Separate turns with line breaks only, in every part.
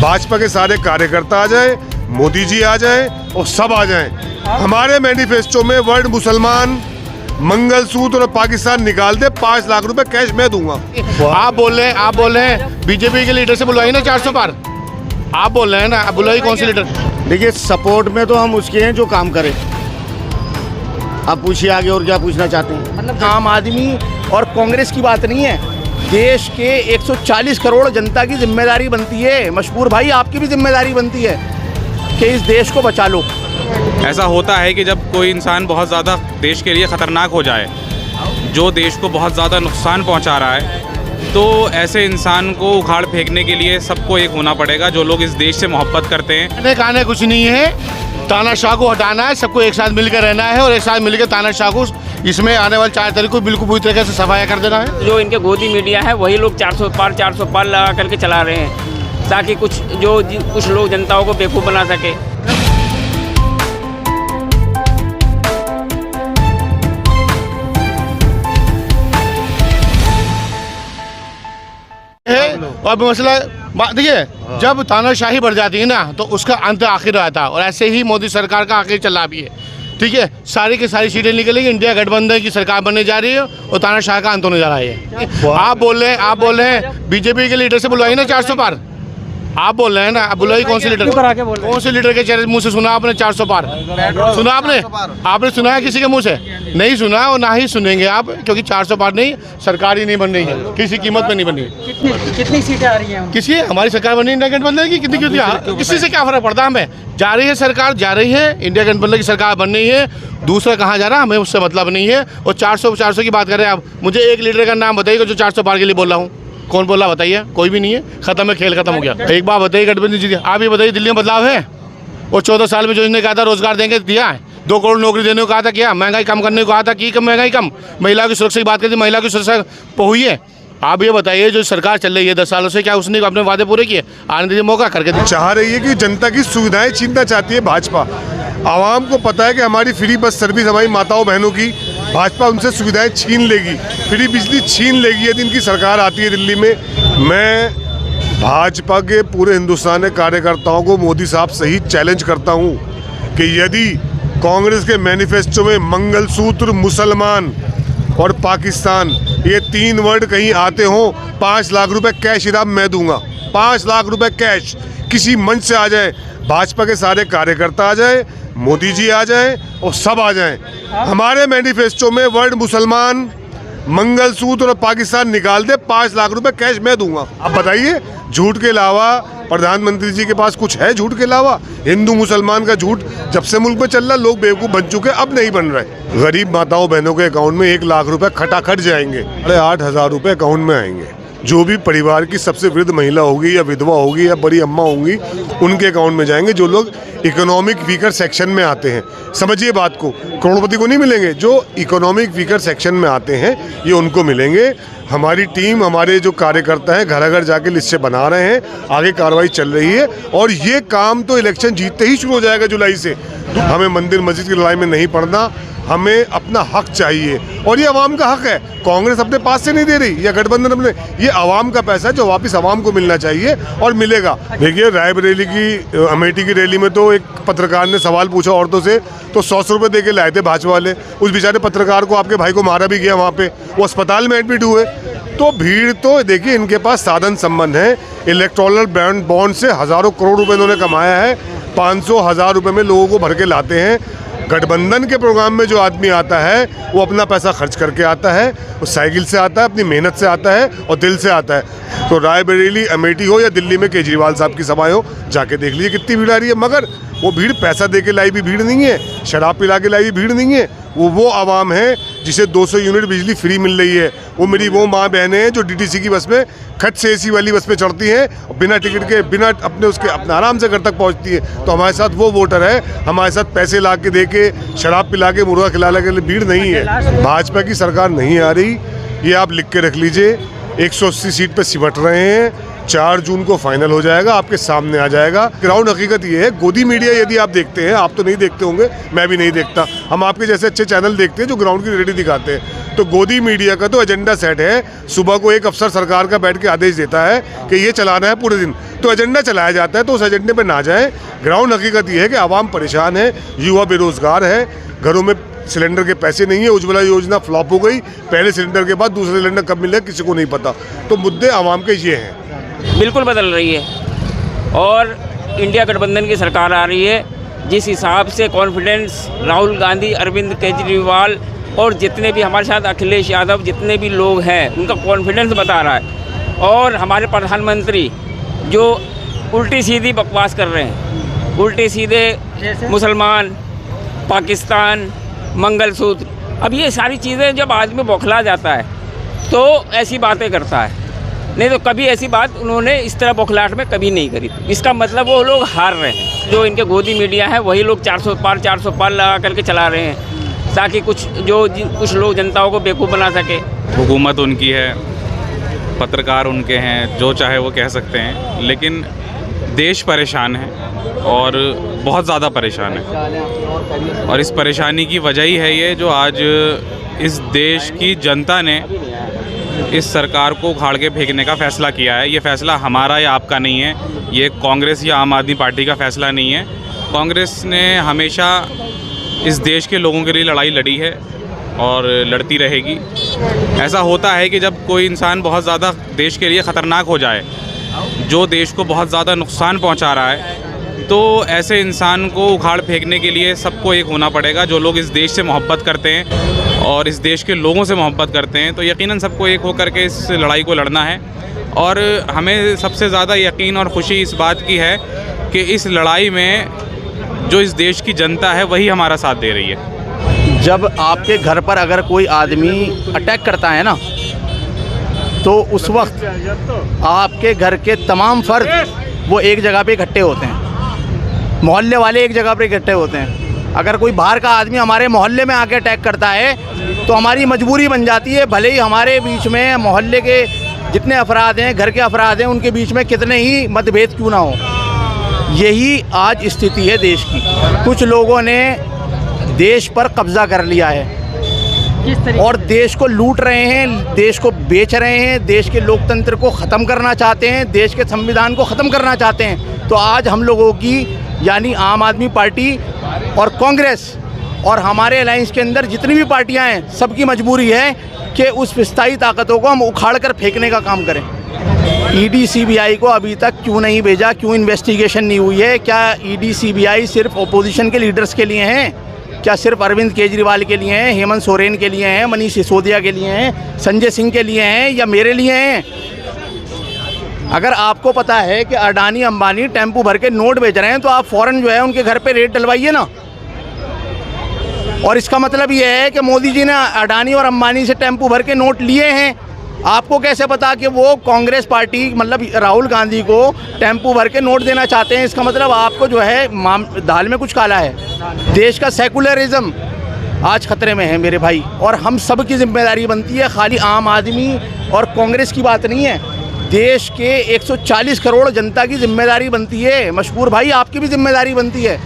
भाजपा के सारे कार्यकर्ता आ जाएं, मोदी जी आ जाएं और सब आ जाएं। हमारे मैनिफेस्टो में वर्ड मुसलमान, मंगलसूत्र और पाकिस्तान निकाल दे, 5 लाख रुपए कैश मैं दूंगा।
आप बोल रहे हैं बीजेपी के लीडर से बुलवाइए ना 400 पार। आप बोल रहे हैं ना, आप बुलवाइए कौन से लीडर।
देखिए सपोर्ट में तो हम उसके हैं जो काम करे। आप पूछिए आगे और क्या पूछना चाहते हैं।
मतलब आम आदमी और कांग्रेस की बात नहीं है, देश के 140 करोड़ जनता की जिम्मेदारी बनती है। मशहूर भाई आपकी भी जिम्मेदारी बनती है कि इस देश को बचा लो।
ऐसा होता है कि जब कोई इंसान बहुत ज़्यादा देश के लिए ख़तरनाक हो जाए, जो देश को बहुत ज़्यादा नुकसान पहुंचा रहा है, तो ऐसे इंसान को उखाड़ फेंकने के लिए सबको एक होना पड़ेगा, जो लोग इस देश से मोहब्बत करते हैं।
कहने कुछ नहीं है, तानाशाह को हटाना है, सबको एक साथ मिलकर रहना है और एक साथ मिलकर तानाशाह को इसमें आने वाले 4 तारीख को बिल्कुल पूरी तरीके से सफाया कर देना है।
जो इनके गोदी मीडिया है वही लोग 400 पार लगा करके चला रहे हैं, ताकि कुछ लोग जनताओं को बेवकूफ़ बना सके।
और मसला देखिए, जब तानाशाही बढ़ जाती है ना तो उसका अंत आखिर आता है, और ऐसे ही मोदी सरकार का आखिर चला भी है। ठीक है, सारी की सारी सीटें निकलेंगी, इंडिया गठबंधन की सरकार बनने जा रही है और तानाशाह का अंत होने जा रहा है। आप बोल रहे हैं बीजेपी के लीडर से बुलवाइए ना 400 पार। आप बोल रहे हैं ना, आप बुलाइए कौन से लीडर, कौन से लीडर के चेहरे मुंह से सुना आपने 400 पार? सुना आपने सुना है किसी के मुंह से? नहीं सुना और ना ही सुनेंगे आप, क्योंकि 400 पार नहीं, सरकार ही नहीं बन रही है, किसी कीमत में नहीं बन रही।
कितनी सीटें आ रही हैं?
किसी हमारी सरकार बनी इंडिया गठबंधन की, कितनी किसी से क्या फर्क पड़ता है हमें? जा रही है सरकार, जा रही है, इंडिया गठबंधन की सरकार बन रही है, दूसरा कहाँ जा रहा है हमें उससे मतलब नहीं है। और 400 की बात कर रहे हैं आप, मुझे एक लीडर का नाम बताइए जो 400 पार के लिए बोल रहा हूँ। कौन बोला बताइए? कोई भी नहीं है, खत्म है, खेल खत्म हो गया। एक बात बताइए, गठबंधन जीती, आप ये बताइए दिल्ली में बदलाव है? और 14 साल में जो इसने कहा था रोजगार देंगे दिया है, 2 करोड़ नौकरी देने को कहा था, क्या महंगाई कम करने को कहा था, की कम महंगाई कम, महिला की सुरक्षा की बात करती, महिला की सुरक्षा हुई है? आप ये बताइए, जो सरकार चल रही है 10 सालों से, क्या उसने अपने वादे पूरे किए? आने दीजिए मौका करके।
चाह रही है कि जनता की सुविधाएं छीनना चाहती है भाजपा। आवाम को पता है कि हमारी फ्री बस सर्विस, हमारी माताओं बहनों की, भाजपा उनसे सुविधाएं छीन लेगी, फ्री बिजली छीन लेगी यदि इनकी सरकार आती है दिल्ली में। मैं भाजपा के पूरे हिंदुस्तान के कार्यकर्ताओं को मोदी साहब सही चैलेंज करता हूं कि यदि कांग्रेस के मैनिफेस्टो में मंगलसूत्र, मुसलमान और पाकिस्तान ये 3 वर्ड कहीं आते हों, 5 लाख रुपए कैश इनाम मैं दूंगा। 5 लाख रुपए कैश किसी मंच से आ जाए, भाजपा के सारे कार्यकर्ता आ जाएं, मोदी जी आ जाएं और सब आ जाएं। हमारे मैनिफेस्टो में वर्ड मुसलमान, मंगलसूत्र और पाकिस्तान निकाल दे, 5 लाख रुपए कैश मैं दूंगा। आप बताइए, झूठ के अलावा प्रधानमंत्री जी के पास कुछ है? झूठ के अलावा हिंदू मुसलमान का झूठ जब से मुल्क में चल रहा, लोग बेवकूफ़ बन चुके, अब नहीं बन रहे। गरीब माताओं बहनों के अकाउंट में 1 लाख रुपए खटाखट जाएंगे, 8,500 रुपए अकाउंट में आएंगे। जो भी परिवार की सबसे वृद्ध महिला होगी या विधवा होगी या बड़ी अम्मा होंगी, उनके अकाउंट में जाएंगे। जो लोग इकोनॉमिक वीकर सेक्शन में आते हैं, समझिए बात को, करोड़पति को नहीं मिलेंगे, जो इकोनॉमिक वीकर सेक्शन में आते हैं ये उनको मिलेंगे। हमारी टीम, हमारे जो कार्यकर्ता हैं घर घर जाके लिस्टें बना रहे हैं, आगे कार्रवाई चल रही है और ये काम तो इलेक्शन जीतते ही शुरू हो जाएगा जुलाई से। हमें मंदिर मस्जिद की लड़ाई में नहीं पड़ना, हमें अपना हक चाहिए और ये अवाम का हक है। कांग्रेस अपने पास से नहीं दे रही या गठबंधन अपने, ये अवाम का पैसा है जो वापस अवाम को मिलना चाहिए और मिलेगा। देखिए, रायबरेली की, अमेठी की रैली में तो एक पत्रकार ने सवाल पूछा औरतों से, तो 100 रुपये दे के लाए थे भाजपा वाले। उस बेचारे पत्रकार को आपके भाई को मारा भी गया वहाँ पे, वो अस्पताल में एडमिट हुए। तो भीड़ तो देखिए, इनके पास साधन संबंध है। इलेक्टोरल बॉन्ड से हज़ारों करोड़ रुपए इन्होंने कमाया है, 500,000 रुपये में लोगों को भर के लाते हैं। गठबंधन के प्रोग्राम में जो आदमी आता है वो अपना पैसा खर्च करके आता है, वो साइकिल से आता है, अपनी मेहनत से आता है और दिल से आता है। तो रायबरेली, अमेठी हो या दिल्ली में केजरीवाल साहब की सभाएं हो, जाके देख लीजिए कितनी भीड़ आ रही है। मगर वो भीड़ पैसा दे के लाई भी भीड़ नहीं है, शराब पिला के लाई भी भीड़ नहीं है। वो आवाम है जिसे 200 यूनिट बिजली फ्री मिल रही है। वो मेरी वो माँ बहनें हैं जो डीटीसी की बस में खट से एसी वाली बस में चढ़ती हैं, बिना टिकट के, बिना अपने आराम से घर तक पहुंचती है। तो हमारे साथ वो वोटर है, हमारे साथ पैसे ला के दे के, शराब पिला के, मुर्गा खिला के लिए भीड़ नहीं है। भाजपा की सरकार नहीं आ रही, ये आप लिख के रख लीजिए। 180 सीट पे सिमट रहे हैं। 4 जून को फाइनल हो जाएगा, आपके सामने आ जाएगा। ग्राउंड हकीकत ये है, गोदी मीडिया यदि आप देखते हैं, आप तो नहीं देखते होंगे, मैं भी नहीं देखता, हम आपके जैसे अच्छे चैनल देखते हैं जो ग्राउंड की रियलिटी दिखाते हैं। तो गोदी मीडिया का तो एजेंडा सेट है, सुबह को एक अफसर सरकार का बैठ के आदेश देता है कि ये चलाना है पूरे दिन, तो एजेंडा चलाया जाता है, तो उस एजेंडे पर ना जाए। ग्राउंड हकीकत ये है कि आवाम परेशान है, युवा बेरोजगार है, घरों में सिलेंडर के पैसे नहीं है, उज्ज्वला योजना फ्लॉप हो गई, पहले सिलेंडर के बाद दूसरा सिलेंडर कब मिलेगा किसी को नहीं पता। तो मुद्दे आवाम के ये हैं।
बिल्कुल बदल रही है और इंडिया गठबंधन की सरकार आ रही है। जिस हिसाब से कॉन्फिडेंस राहुल गांधी, अरविंद केजरीवाल और जितने भी हमारे साथ अखिलेश यादव, जितने भी लोग हैं, उनका कॉन्फिडेंस बता रहा है। और हमारे प्रधानमंत्री जो उल्टी सीधी बकवास कर रहे हैं, उल्टे सीधे मुसलमान, पाकिस्तान, मंगलसूत्र, अब ये सारी चीज़ें जब आदमी बौखला जाता है तो ऐसी बातें करता है, नहीं तो कभी ऐसी बात उन्होंने इस तरह बौखलाहट में कभी नहीं करी। इसका मतलब वो लोग हार रहे हैं। जो इनके गोदी मीडिया है वही लोग 400 पार लगा करके चला रहे हैं ताकि कुछ लोग जनताओं को बेवकूफ़ बना सके।
हुकूमत उनकी है, पत्रकार उनके हैं, जो चाहे वो कह सकते हैं, लेकिन देश परेशान है और बहुत ज़्यादा परेशान है। और इस परेशानी की वजह ही है ये जो आज इस देश की जनता ने इस सरकार को उखाड़ के फेंकने का फ़ैसला किया है। ये फ़ैसला हमारा या आपका नहीं है, ये कांग्रेस या आम आदमी पार्टी का फ़ैसला नहीं है। कांग्रेस ने हमेशा इस देश के लोगों के लिए लड़ाई लड़ी है और लड़ती रहेगी। ऐसा होता है कि जब कोई इंसान बहुत ज़्यादा देश के लिए ख़तरनाक हो जाए, जो देश को बहुत ज़्यादा नुकसान पहुंचा रहा है, तो ऐसे इंसान को उखाड़ फेंकने के लिए सबको एक होना पड़ेगा। जो लोग इस देश से मोहब्बत करते हैं और इस देश के लोगों से मोहब्बत करते हैं, तो यकीनन सबको एक होकर के इस लड़ाई को लड़ना है। और हमें सबसे ज़्यादा यकीन और खुशी इस बात की है कि इस लड़ाई में जो इस देश की जनता है वही हमारा साथ दे रही है।
जब आपके घर पर अगर कोई आदमी अटैक करता है ना, तो उस वक्त आपके घर के तमाम फर्द वो एक जगह पे इकट्ठे होते हैं, मोहल्ले वाले एक जगह पे इकट्ठे होते हैं। अगर कोई बाहर का आदमी हमारे मोहल्ले में आके अटैक करता है तो हमारी मजबूरी बन जाती है, भले ही हमारे बीच में मोहल्ले के जितने अफराद हैं, घर के अफराद हैं, उनके बीच में कितने ही मतभेद क्यों ना हो। यही आज स्थिति है देश की। कुछ लोगों ने देश पर कब्जा कर लिया है और देश को लूट रहे हैं, देश को बेच रहे हैं, देश के लोकतंत्र को ख़त्म करना चाहते हैं, देश के संविधान को ख़त्म करना चाहते हैं। तो आज हम लोगों की यानी आम आदमी पार्टी और कांग्रेस और हमारे अलायंस के अंदर जितनी भी पार्टियां हैं, सबकी मजबूरी है कि उस विस्तारी ताकतों को हम उखाड़ कर फेंकने का काम करें। ईडी सीबीआई को अभी तक क्यों नहीं भेजा, क्यों इन्वेस्टिगेशन नहीं हुई है? क्या ईडी सीबीआई सिर्फ ओपोजिशन के लीडर्स के लिए हैं? क्या सिर्फ अरविंद केजरीवाल के लिए हैं, हेमंत सोरेन के लिए हैं, मनीष सिसोदिया के लिए हैं, संजय सिंह के लिए हैं या मेरे लिए हैं? अगर आपको पता है कि अडानी अंबानी टेम्पू भर के नोट बेच रहे हैं तो आप फ़ौरन जो है उनके घर पे रेड डलवाइए ना। और इसका मतलब ये है कि मोदी जी ने अडानी और अंबानी से टेम्पू भर के नोट लिए हैं। आपको कैसे पता कि वो कांग्रेस पार्टी मतलब राहुल गांधी को टेम्पू भर के नोट देना चाहते हैं? इसका मतलब आपको जो है दाल में कुछ काला है। देश का सेकुलरिज्म आज खतरे में है मेरे भाई, और हम सब की जिम्मेदारी बनती है, खाली आम आदमी और कांग्रेस की बात नहीं है। देश के 140 करोड़ जनता की जिम्मेदारी बनती है। मशहूर भाई, आपकी भी जिम्मेदारी बनती है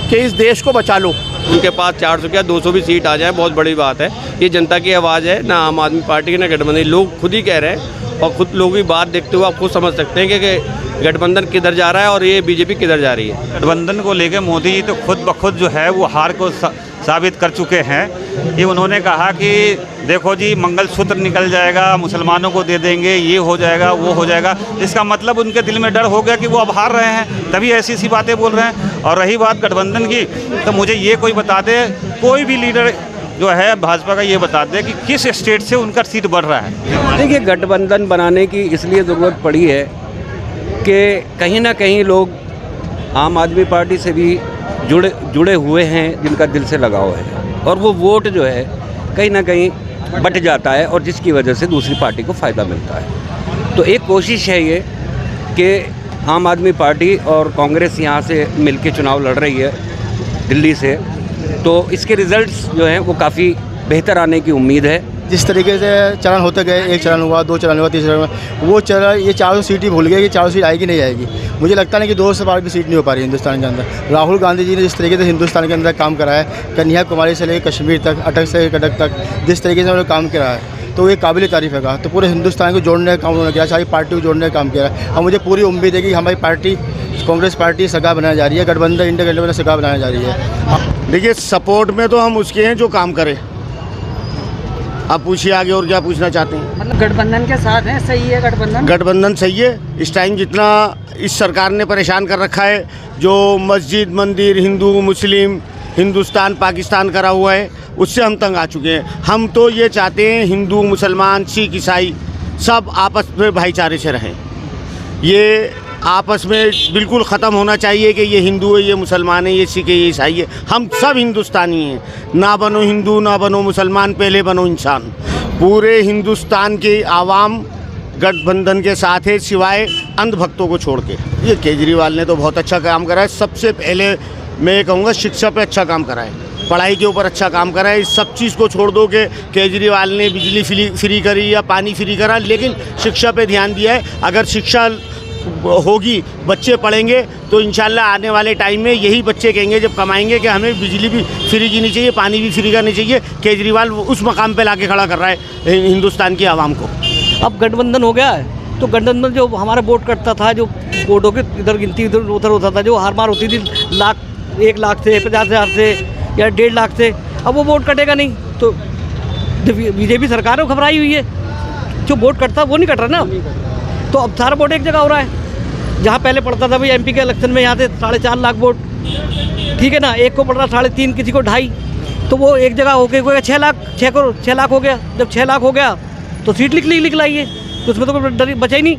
कि इस देश को बचा लो।
उनके पास 400 क्या 200 भी सीट आ जाए बहुत बड़ी बात है। ये जनता की आवाज़ है, ना आम आदमी पार्टी की ना गठबंधन। लोग खुद ही कह रहे हैं और खुद लोग भी बात देखते हुए आप खुद समझ सकते हैं कि गठबंधन किधर जा रहा है और ये बीजेपी किधर जा रही है।
गठबंधन को लेकर मोदी जी तो खुद ब खुद जो है वो हार को साबित कर चुके हैं। ये उन्होंने कहा कि देखो जी मंगलसूत्र निकल जाएगा, मुसलमानों को दे देंगे, ये हो जाएगा, वो हो जाएगा। इसका मतलब उनके दिल में डर हो गया कि वो अब हार रहे हैं, तभी ऐसी ऐसी बातें बोल रहे हैं। और रही बात गठबंधन की, तो मुझे ये कोई बता दे, कोई भी लीडर जो है भाजपा का ये बता दे कि किस स्टेट से उनका सीट बढ़ रहा है।
देखिए, गठबंधन बनाने की इसलिए ज़रूरत पड़ी है कि कहीं ना कहीं लोग आम आदमी पार्टी से भी जुड़े हुए हैं, जिनका दिल से लगाव है, और वो वोट जो है कहीं ना कहीं बट जाता है और जिसकी वजह से दूसरी पार्टी को फ़ायदा मिलता है। तो एक कोशिश है ये कि आम आदमी पार्टी और कांग्रेस यहाँ से मिलके चुनाव लड़ रही है दिल्ली से, तो इसके रिज़ल्ट्स जो हैं वो काफ़ी बेहतर आने की उम्मीद है।
जिस तरीके से चरण होते गए, एक चरण हुआ, 2 चरण हुआ, 3 चरण हुआ, वो चरण ये 400 सीट ही भूल गए कि 400 सीट आएगी नहीं आएगी। मुझे लगता नहीं कि 200 पार भी सीट नहीं हो पा रही हिंदुस्तान के अंदर। राहुल गांधी जी ने जिस तरीके से हिंदुस्तान के अंदर काम करा है, कन्याकुमारी से लेकर कश्मीर तक, अटक से कटक तक, जिस तरीके से उन्होंने काम करा है, तो ये काबिल तारीफ़ है। तो पूरे हिंदुस्तान को जोड़ने का काम उन्होंने किया, सारी पार्टी को जोड़ने का काम किया है। और मुझे पूरी उम्मीद है कि हमारी पार्टी कांग्रेस पार्टी सगा बनाने जा रही है, गठबंधन इंडिया गठबंधन सगा बनाने जा रही है। देखिए, सपोर्ट में तो हम उसके हैं जो काम करें। आप पूछिए आगे और क्या पूछना चाहते हैं।
मतलब गठबंधन के साथ हैं, सही है गठबंधन?
गठबंधन सही है। इस टाइम जितना इस सरकार ने परेशान कर रखा है, जो मस्जिद मंदिर, हिंदू मुस्लिम, हिंदुस्तान पाकिस्तान करा हुआ है, उससे हम तंग आ चुके हैं। हम तो ये चाहते हैं हिंदू मुसलमान सिख ईसाई सब आपस में भाईचारे से रहें। ये आपस में बिल्कुल ख़त्म होना चाहिए कि ये हिंदू है, ये मुसलमान है, ये सिख है, ये ईसाई है। हम सब हिंदुस्तानी हैं। ना बनो हिंदू, ना बनो मुसलमान, पहले बनो इंसान। पूरे हिंदुस्तान की आवाम गठबंधन के साथ है, सिवाय अंधभक्तों को छोड़ के। ये केजरीवाल ने तो बहुत अच्छा काम करा है। सबसे पहले मैं ये कहूँगा शिक्षा पे अच्छा काम करा है, पढ़ाई के ऊपर अच्छा काम करा है। इस सब चीज़ को छोड़ दो कि केजरीवाल ने बिजली फ्री करी या पानी फ्री करा, लेकिन शिक्षा पे ध्यान दिया है। अगर शिक्षा होगी, बच्चे पढ़ेंगे, तो इंशाल्लाह आने वाले टाइम में यही बच्चे कहेंगे जब कमाएंगे कि हमें बिजली भी फ्री की नहीं चाहिए, पानी भी फ्री करनी चाहिए। केजरीवाल उस मकाम पे लाके खड़ा कर रहा है हिंदुस्तान की आवाम को।
अब गठबंधन हो गया है तो गठबंधन जो हमारा वोट कटता था, जो वोटों की इधर गिनती इधर उधर होता था, जो हार मार होती थी 1 लाख से 50,000 से या 1.5 लाख से, अब वो वोट कटेगा नहीं। तो बीजेपी सरकार है, वो घबराई हुई है। जो वोट कटता वो नहीं कट रहा ना। तो अब सारा वोट एक जगह हो रहा है। जहाँ पहले पड़ता था भाई एमपी के इलेक्शन में यहाँ से 4.5 लाख वोट, ठीक है ना, एक को पड़ रहा 3.5, किसी को 2.5, तो वो एक जगह हो गया 6 लाख हो गया। जब 6 लाख हो गया तो सीट लिख लाई है, तो उसमें तो कोई डर बचा ही नहीं।